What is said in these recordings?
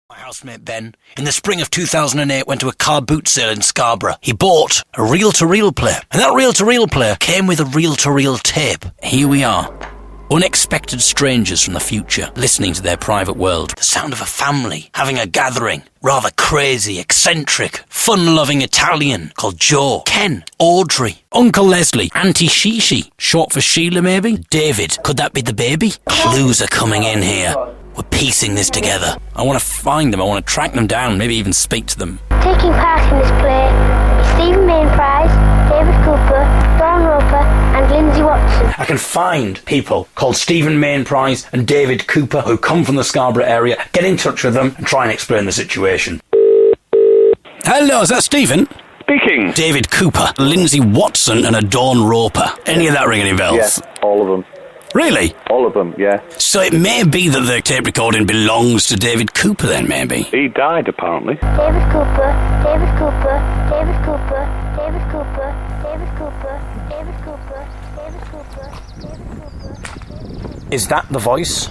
My housemate Ben, in the spring of 2008, went to a car boot sale in Scarborough. He bought a reel-to-reel player, and that reel-to-reel player came with a reel-to-reel tape. Here we are, unexpected strangers from the future, listening to their private world. The sound of a family having a gathering. Rather crazy, eccentric, fun-loving Italian called Joe, Ken, Audrey, Uncle Leslie, Auntie Shishi, short for Sheila maybe, David, could that be the baby? Clues are coming in here. We're piecing this together. I want to find them, I want to track them down, maybe even speak to them. Taking part in this play is Stephen Mainprice, David Cooper, Dawn Roper and Lindsay Watson. I can find people called Stephen Mainprice and David Cooper who come from the Scarborough area, get in touch with them and try and explain the situation. Hello, is that Stephen? Speaking. David Cooper, Lindsay Watson and a Dawn Roper. Any of that ring any bells? Yes, all of them. Really? All of them, yeah. So it may be that the tape recording belongs to David Cooper then, maybe? He died, apparently. David Cooper, David Cooper, David Cooper, David Cooper, David Cooper, David Cooper, David Cooper, David Cooper. Is that the voice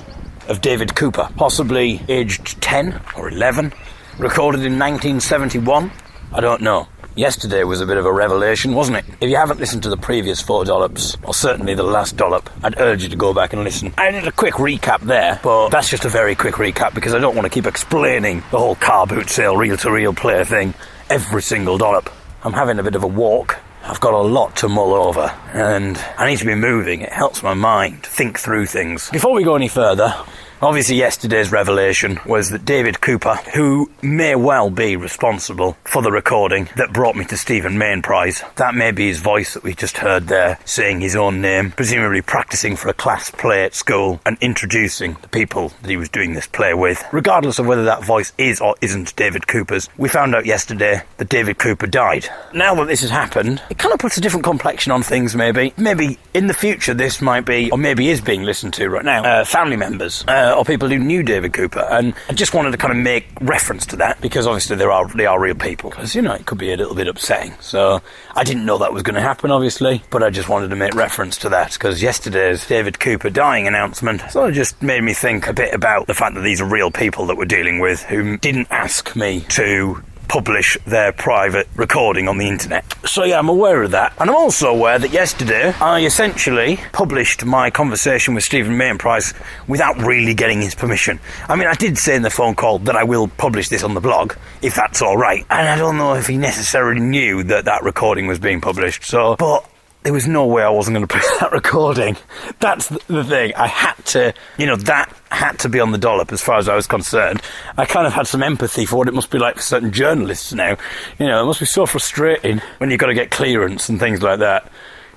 of David Cooper? Possibly aged 10 or 11? Recorded in 1971? I don't know. Yesterday was a bit of a revelation, wasn't it? If you haven't listened to the previous 4 dollops, or certainly the last dollop, I'd urge you to go back and listen. I did a quick recap there, but that's just a very quick recap because I don't want to keep explaining the whole car boot sale reel-to-reel player thing every single dollop. I'm having a bit of a walk. I've got a lot to mull over, and I need to be moving. It helps my mind think through things. Before we go any further, obviously yesterday's revelation was that David Cooper, who may well be responsible for the recording that brought me to Stephen Mainprice, that may be his voice that we just heard there, saying his own name, presumably practicing for a class play at school and introducing the people that he was doing this play with. Regardless of whether that voice is or isn't David Cooper's, we found out yesterday that David Cooper died. Now that this has happened, it kind of puts a different complexion on things, maybe. Maybe in the future this might be, or maybe is being listened to right now, family members, or people who knew David Cooper, and I just wanted to kind of make reference to that because obviously they are real people, because you know it could be a little bit upsetting. So I didn't know that was going to happen, obviously, but I just wanted to make reference to that because yesterday's David Cooper dying announcement sort of just made me think a bit about the fact that these are real people that we're dealing with who didn't ask me to publish their private recording on the internet. So yeah, I'm aware of that. And I'm also aware that yesterday I essentially published my conversation with Stephen Mainprice without really getting his permission. I mean, I did say in the phone call that I will publish this on the blog, if that's alright. And I don't know if he necessarily knew that that recording was being published, so... But there was no way I wasn't going to play that recording. That's the thing. I had to, that had to be on the dollop as far as I was concerned. I kind of had some empathy for what it must be like for certain journalists now. It must be so frustrating when you've got to get clearance and things like that.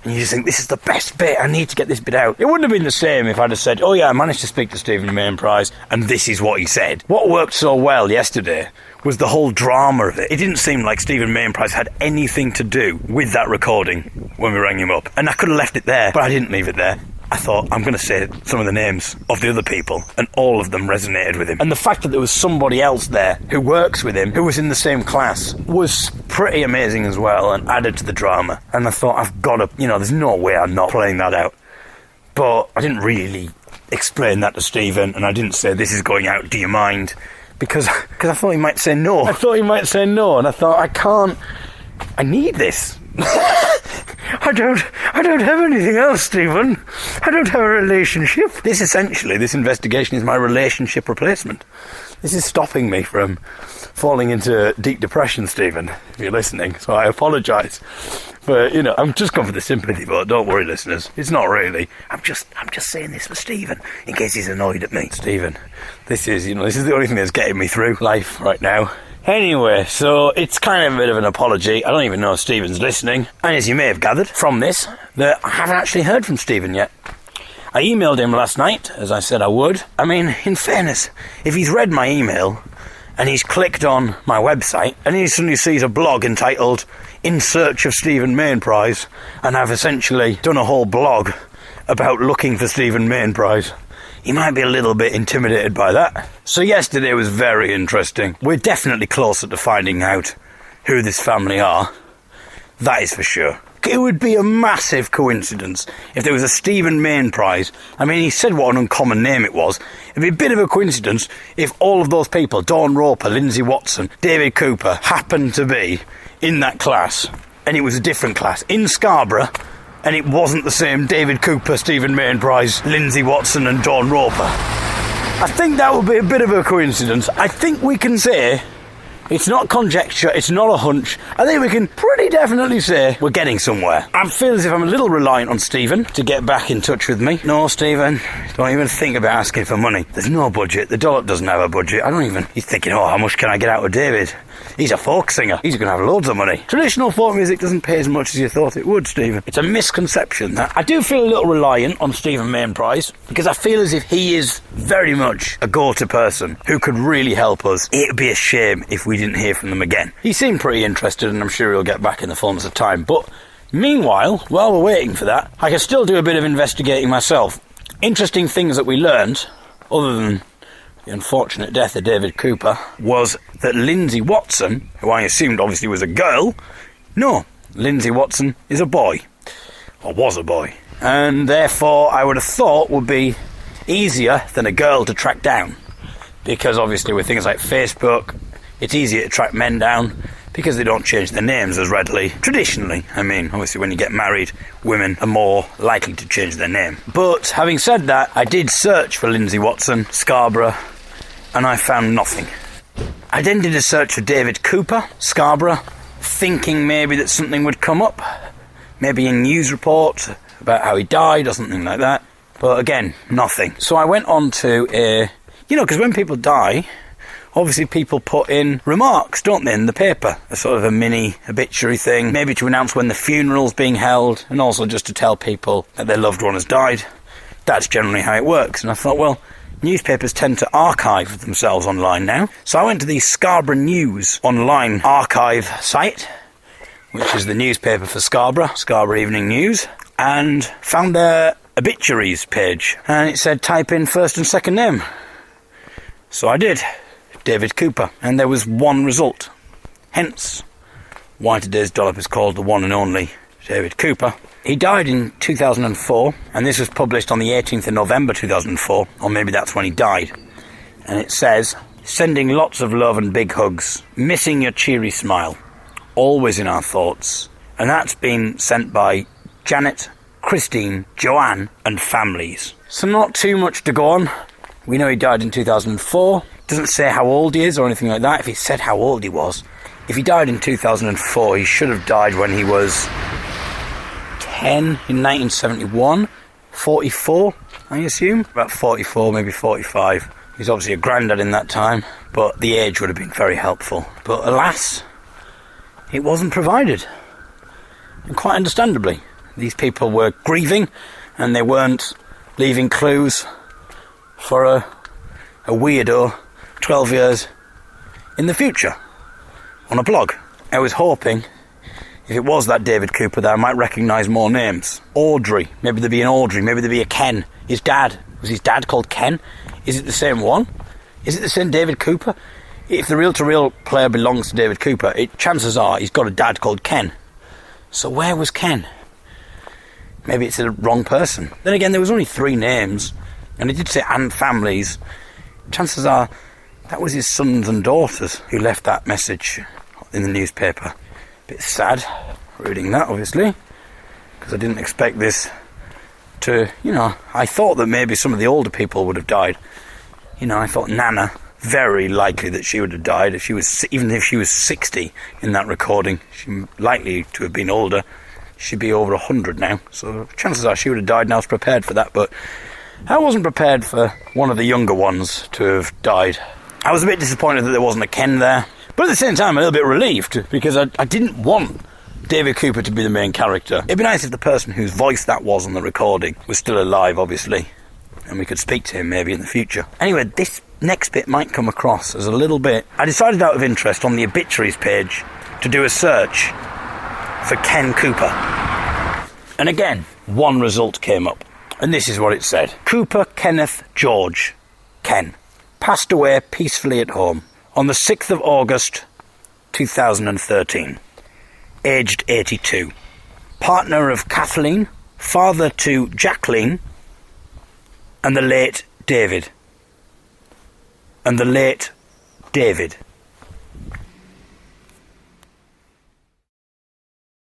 And you just think, this is the best bit, I need to get this bit out. It wouldn't have been the same if I'd have said, oh yeah, I managed to speak to Stephen Mainprice, and this is what he said. What worked so well yesterday was the whole drama of it. It didn't seem like Stephen Mainprice had anything to do with that recording when we rang him up. And I could have left it there, but I didn't leave it there. I thought, I'm going to say some of the names of the other people, and all of them resonated with him. And the fact that there was somebody else there who works with him, who was in the same class, was pretty amazing as well, and added to the drama. And I thought, I've got to, there's no way I'm not playing that out. But I didn't really explain that to Stephen, and I didn't say, this is going out, do you mind? Because I thought he might say no. And I thought, I need this. I don't have anything else, Stephen. I don't have a relationship. This investigation is my relationship replacement. This is stopping me from falling into deep depression, Stephen, if you're listening. So I apologise. But, I'm just going for the sympathy vote. Don't worry, listeners. It's not really. I'm just saying this for Stephen, in case he's annoyed at me. Stephen, this is the only thing that's getting me through life right now. Anyway, so it's kind of a bit of an apology. I don't even know if Stephen's listening. And as you may have gathered from this, that I haven't actually heard from Stephen yet. I emailed him last night, as I said I would. I mean, in fairness, if he's read my email and he's clicked on my website and he suddenly sees a blog entitled In Search of Stephen Mainprice, and I've essentially done a whole blog about looking for Stephen Mainprice, he might be a little bit intimidated by that. So yesterday was very interesting. We're definitely closer to finding out who this family are. That is for sure. it would be a massive coincidence if there was a Stephen Mayne Prize. I mean, he said what an uncommon name it was. It'd be a bit of a coincidence if all of those people, Dawn Roper, Lindsay Watson, David Cooper, happened to be in that class, and it was a different class, in Scarborough, and it wasn't the same David Cooper, Stephen Mayne Prize, Lindsay Watson and Dawn Roper. I think that would be a bit of a coincidence. I think we can say it's not conjecture, it's not a hunch. I think we can pretty definitely say we're getting somewhere. I feel as if I'm a little reliant on Stephen to get back in touch with me. No, Stephen, don't even think about asking for money. There's no budget. The Dollop doesn't have a budget. He's thinking, oh, how much can I get out of David? He's a folk singer. He's going to have loads of money. Traditional folk music doesn't pay as much as you thought it would, Stephen. It's a misconception. I do feel a little reliant on Stephen Mayne Prize because I feel as if he is very much a go-to person who could really help us. It would be a shame if we didn't hear from them again. He seemed pretty interested, and I'm sure he'll get back in the fullness of time. But meanwhile, while we're waiting for that, I can still do a bit of investigating myself. Interesting things that we learned, other than the unfortunate death of David Cooper, was that Lindsay Watson, who I assumed obviously was a girl, no, Lindsay Watson is a boy, or was a boy, and therefore I would have thought would be easier than a girl to track down, because obviously with things like Facebook, it's easier to track men down because they don't change their names as readily. Traditionally, I mean, obviously when you get married, women are more likely to change their name. But having said that, I did search for Lindsay Watson, Scarborough, and I found nothing. I then did a search for David Cooper, Scarborough, thinking maybe that something would come up, maybe a news report about how he died or something like that. But again, nothing. So I went on to because when people die, obviously people put in remarks, don't they, in the paper, a sort of a mini obituary thing, maybe to announce when the funeral's being held, and also just to tell people that their loved one has died. That's generally how it works. And I thought, well, newspapers tend to archive themselves online now. So I went to the Scarborough News online archive site, which is the newspaper for Scarborough, Scarborough Evening News, and found their obituaries page. And it said type in first and second name. So I did. David Cooper, and there was one result. Hence why today's Dollop is called the one and only David Cooper. He died in 2004, and this was published on the 18th of November 2004, or maybe that's when he died. And it says, sending lots of love and big hugs, missing your cheery smile, always in our thoughts. And that's been sent by Janet, Christine, Joanne, and families. So not too much to go on. We know he died in 2004. Doesn't say how old he is or anything like that. If he said how old he was, if he died in 2004, he should have died when he was 10 in 1971, 44, I assume. About 44, maybe 45. He's obviously a granddad in that time, but the age would have been very helpful. But alas, it wasn't provided. And quite understandably, these people were grieving, and they weren't leaving clues for a weirdo 12 years in the future on a blog. I was hoping, if it was that David Cooper, that I might recognise more names. Audrey, maybe there'd be an Audrey, maybe there'd be a Ken. His dad, was his dad called Ken? Is it the same one? Is it the same David Cooper? If the reel-to-reel player belongs to David Cooper, chances are he's got a dad called Ken. So where was Ken? Maybe it's the wrong person. Then again, there was only 3 names, and it did say and families. Chances are that was his sons and daughters who left that message in the newspaper. Bit sad reading that, obviously, because I didn't expect this to, I thought that maybe some of the older people would have died. I thought Nana, very likely that she would have died even if she was 60 in that recording. She's likely to have been older. She'd be over 100 now, so chances are she would have died, and I was prepared for that, but I wasn't prepared for one of the younger ones to have died. I was a bit disappointed that there wasn't a Ken there, but at the same time a little bit relieved, because I didn't want David Cooper to be the main character. It'd be nice if the person whose voice that was on the recording was still alive, obviously, and we could speak to him maybe in the future. Anyway, this next bit might come across as a little bit... I decided out of interest on the obituaries page to do a search for Ken Cooper. And again, one result came up. And this is what it said. Cooper Kenneth George, Ken, passed away peacefully at home on the 6th of August 2013, aged 82. partner of Kathleen, father to Jacqueline, and the late David. And the late David.